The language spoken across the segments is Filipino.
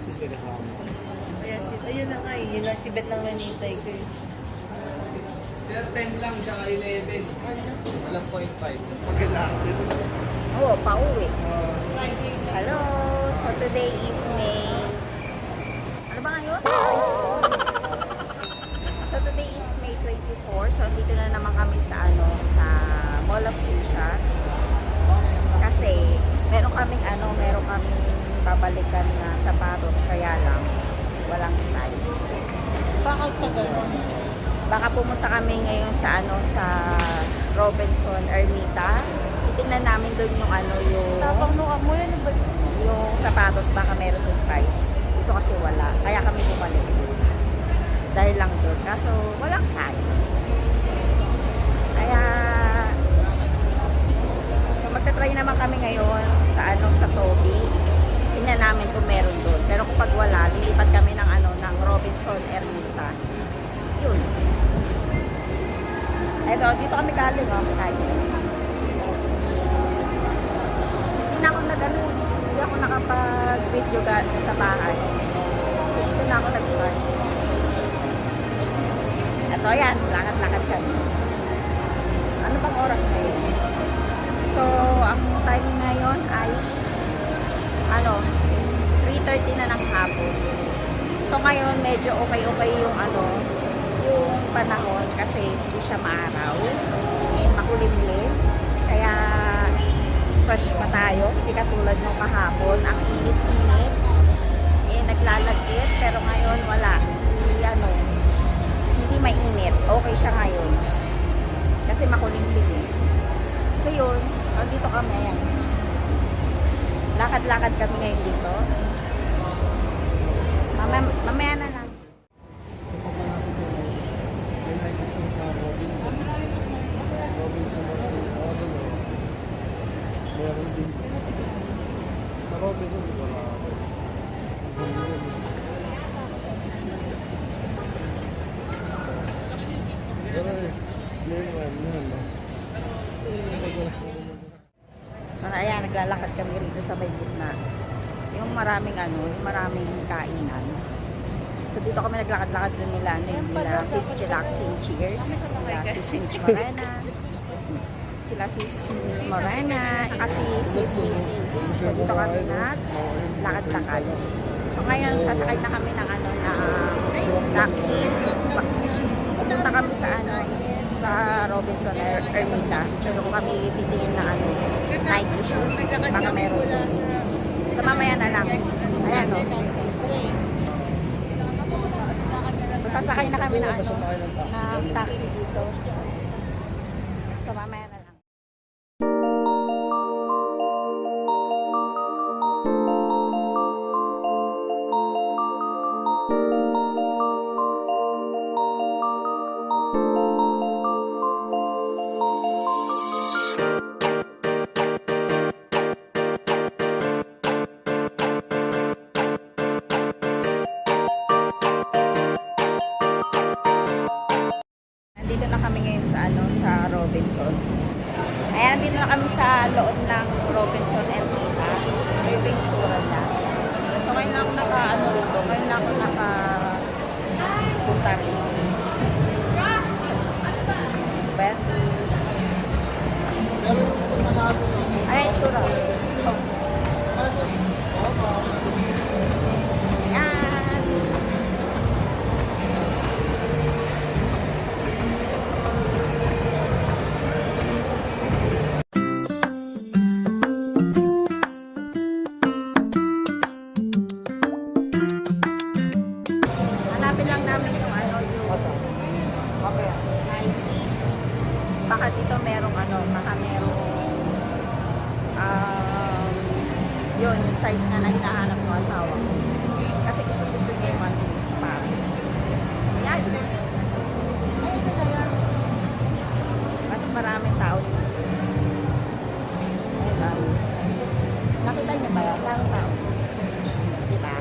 At least may kasama. Ayan, ayun na nga eh. Yun lang si Bet lang nanitay ko eh. Sir, 10 lang, tsaka 11. Walang 0.5. Pagkailangan dito. Oo, pauwi. Hello! So today is May... Ano ba ngayon? So today is May 24. So dito na naman kami sa sa Mall of Asia. Kasi meron kaming babalikan na sapatos, kaya lang walang size. Bakit pa gano'n? Baka pumunta kami ngayon sa sa Robinson Ermita. Titingnan namin doon yung yung Tapang nung mo yan, ba? yung sapatos, baka meron doon size. Dito kasi wala. Kaya kami bumalik doon. Dahil lang doon. Kaso walang size. Kaya so, magta-try naman kami ngayon sa sa Toby. Tingnan namin kung meron doon. Pero kapag wala, lilipat kami ng ng Robinson Ermita. Yun. Eto, dito kami galing, tayo. Hindi na ako hindi ako nakapag-video sa bahay. Dito na ako nag-start. Eto, yan, lakad-lakad kami. Ano bang oras ngayon? So, ang timing ngayon ay 3:30 na ng hapon. So, ngayon, medyo okay yung yung panahon kasi hindi siya maaraw and makulimlim, kaya fresh pa tayo, hindi katulad nung kahapon, ang init-init naglalagkit, pero ngayon wala, hindi mainit, okay siya ngayon kasi makulimlim so yun, dito kami, ayan, lakad-lakad kami ngayon dito, mamaya na lang. Meron din. Sa Robinson, di ba na? So, ayan, naglalakad kami rito sa may gitna. Yung maraming kainan. So, dito kami naglakad-lakad doon nila, nila Fish Relaxing Cheers, sila si Cinch Morena, sila si Miss Morena, kasi si Sisi. So, dito kami naglakad-lakad. So, ngayon, sasakay na kami ng taxi. Pupunta kami sa Robinson Ermita. Pero kung kami titingin na night shoes, baka meron. So, mamaya na lang. Ayan, no? So, sasakay na kami ng taxi dito. So, mamaya na lang. Nandito na kami ngayon sa Robinson. Ayan, nandito na kami sa loob ng Robinson Ermita. So, ito yung tsura niya. So, ngayon lang ako rito. Ngayon lang ako punta rito. Betis. Ayan yung tsura. Ayan. Hanapin lang namin yung Nike. Baka dito merong yun, yung size na hinahanap ng asawa ko. Kasi gusto niya yung sa Paris. Yan. Mas maraming tao dito. Ayun. Nakita niyo ba yan? Larong tao. Diba?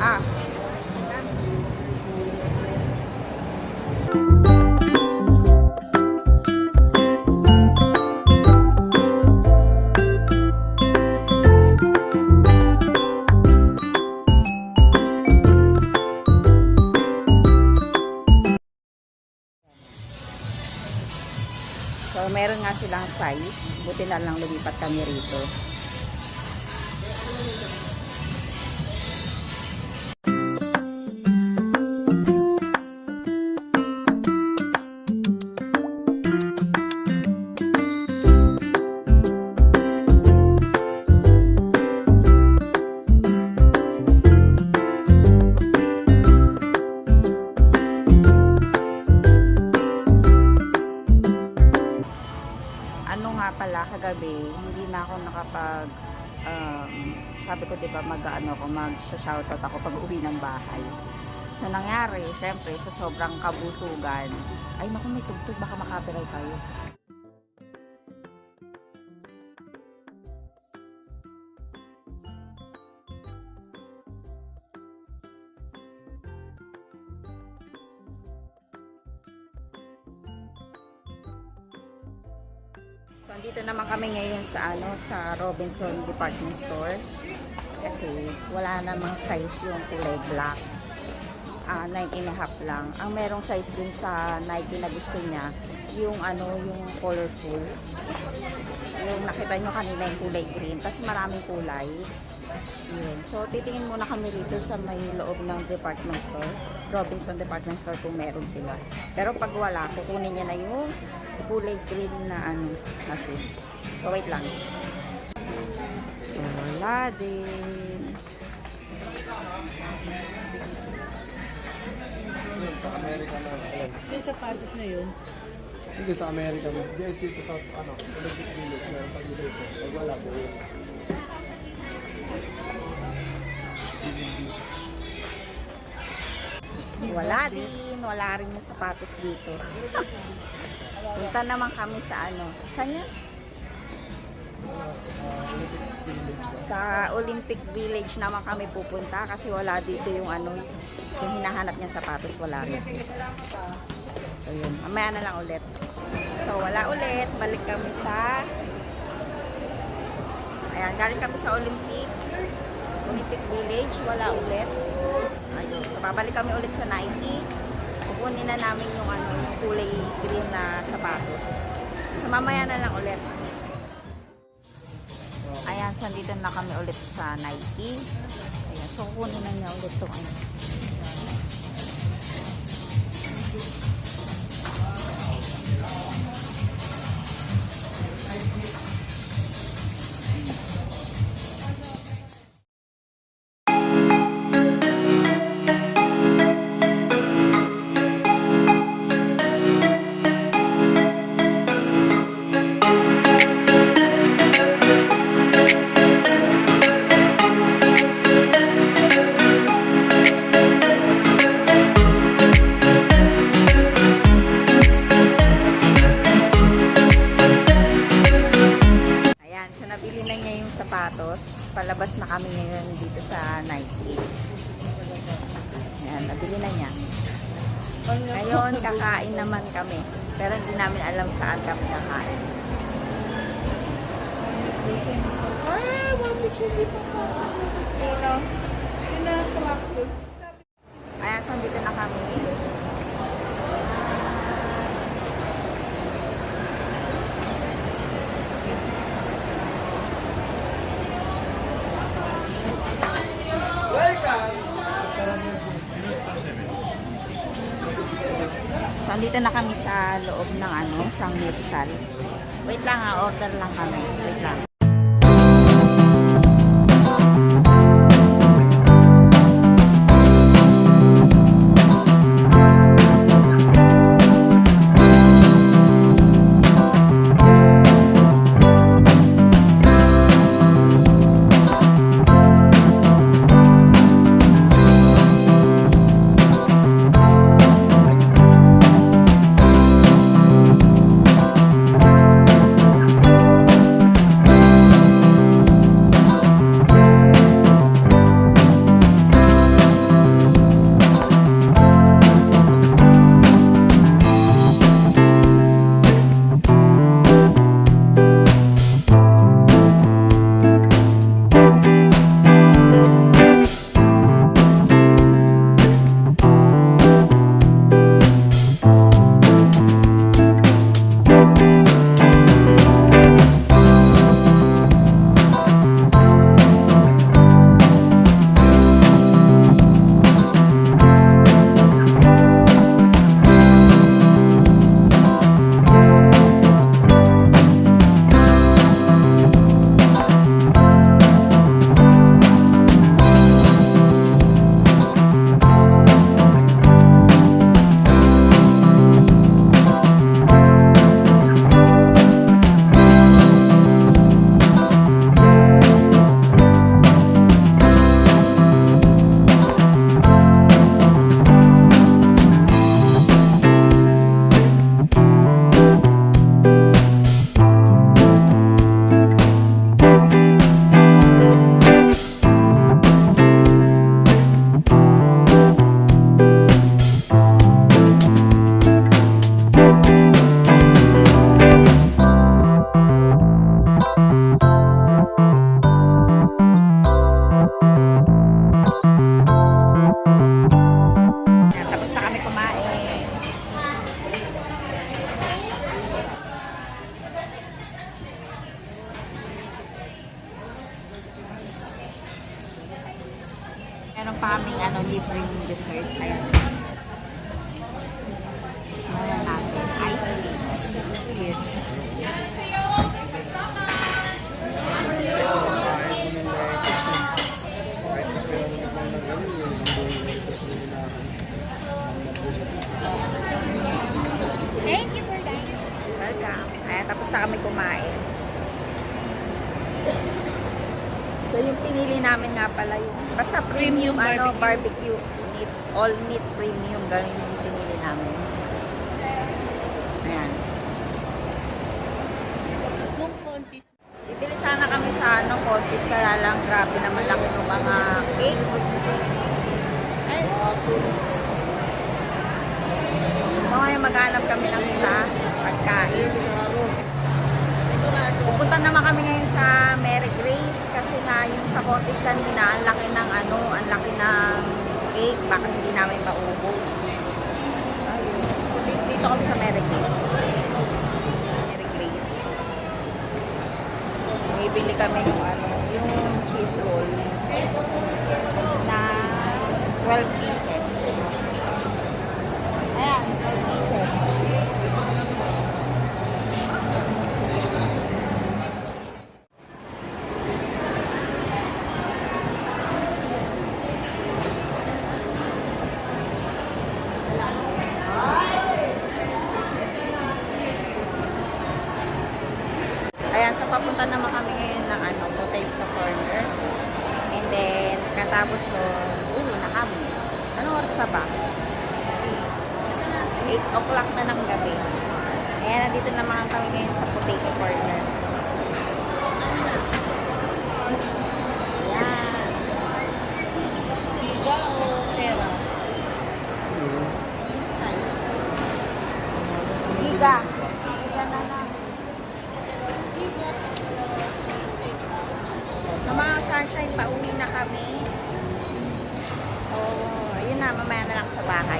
Ayan. size. Buti na lang lumipat kami rito. Ano nga pala, kagabi, hindi na ako nakapag, sabi ko diba mag-shoutout ako pag uwi ng bahay. So nangyari, syempre, sa sobrang kabusugan, ay naku, may tugtog, baka makapiright tayo. So, andito naman kami ngayon sa sa Robinson Department Store. Kasi wala namang size yung kulay black. 9.5 lang. Ang merong size dun sa Nike na gusto niya, yung yung colorful. Yung nakita nyo kanina yung kulay green. Tapos maraming kulay. Yun. So, titingin muna kami rito sa may loob ng department store. Robinson Department Store kung meron sila. Pero pag wala, kukunin niya na yung kulay green na na shoes. So, wait lang. Wala din. Sa Amerika na. Yung sapatos na yun. Hindi sa Amerika. Dito sa Olympic Village. Meron pag dito sa. Pag wala po yun. Wala din. Wala rin yung sapatos dito. Punta naman kami sa Saan yun? Sa Olympic Village naman kami pupunta kasi wala dito yung yung hinahanap niyang sapatos, wala rin. So yun, mamaya na lang ulit. So wala ulit, balik kami sa galing kami sa Olympic Village, wala ulit. Ayun, so babalik kami ulit sa Nike. Kukunin na namin yung yung kulay green na sapatos. So mamaya na lang ulit. Ayan, so dito na kami ulit sa Nike. Ayan, so kukunin na niya ulit itong sapatos. Palabas na kami ngayon dito sa Nike. Ayan, nabili na niya. Ngayon, kakain naman kami. Pero hindi namin alam saan kami kakain. Ayan, so dito na kami. So, andito na kami sa loob ng Sangguniang. Wait lang order lang kami. Wait lang. Meron pa kaming libreng dessert. Ayan. Ayan natin. Ice tea. Yes. Thank you for that. Welcome. Ayan, tapos na kami kumain. So, yung pinili namin nga pala yung basta premium, barbecue. Meat, all meat premium. Ganun yung pinili namin. Ayan. Nung konti. Bibili sana kami sa Contis, kaya lang grabe naman laki ng mga cake. Ay. So, ngayon maghanap kami ng iba pagkain. Pupunta naman kami ngayon sa Mary Grace kasi nga yung sa Contis kanina, ang laki ng ang laki ng cake, baka hindi namin maubos. Ayun. So, dito kami sa Mary Grace. Mary Grace. Bibili kami ng yung cheese roll na 12 pieces. Ayan, 12 pieces. Ayan, so papunta naman kami ngayon ng potato corner. And then, katapos nun, uwi na kami. Anong oras na ba? 8 o'clock na ng gabi. Ayan, nandito naman kami ngayon sa potato corner. Ayan. Biga o tera? Size. Giga. Giga na lang. So, mga sunshine, pauwi na kami. So, ayun na, mamaya na lang sa bahay.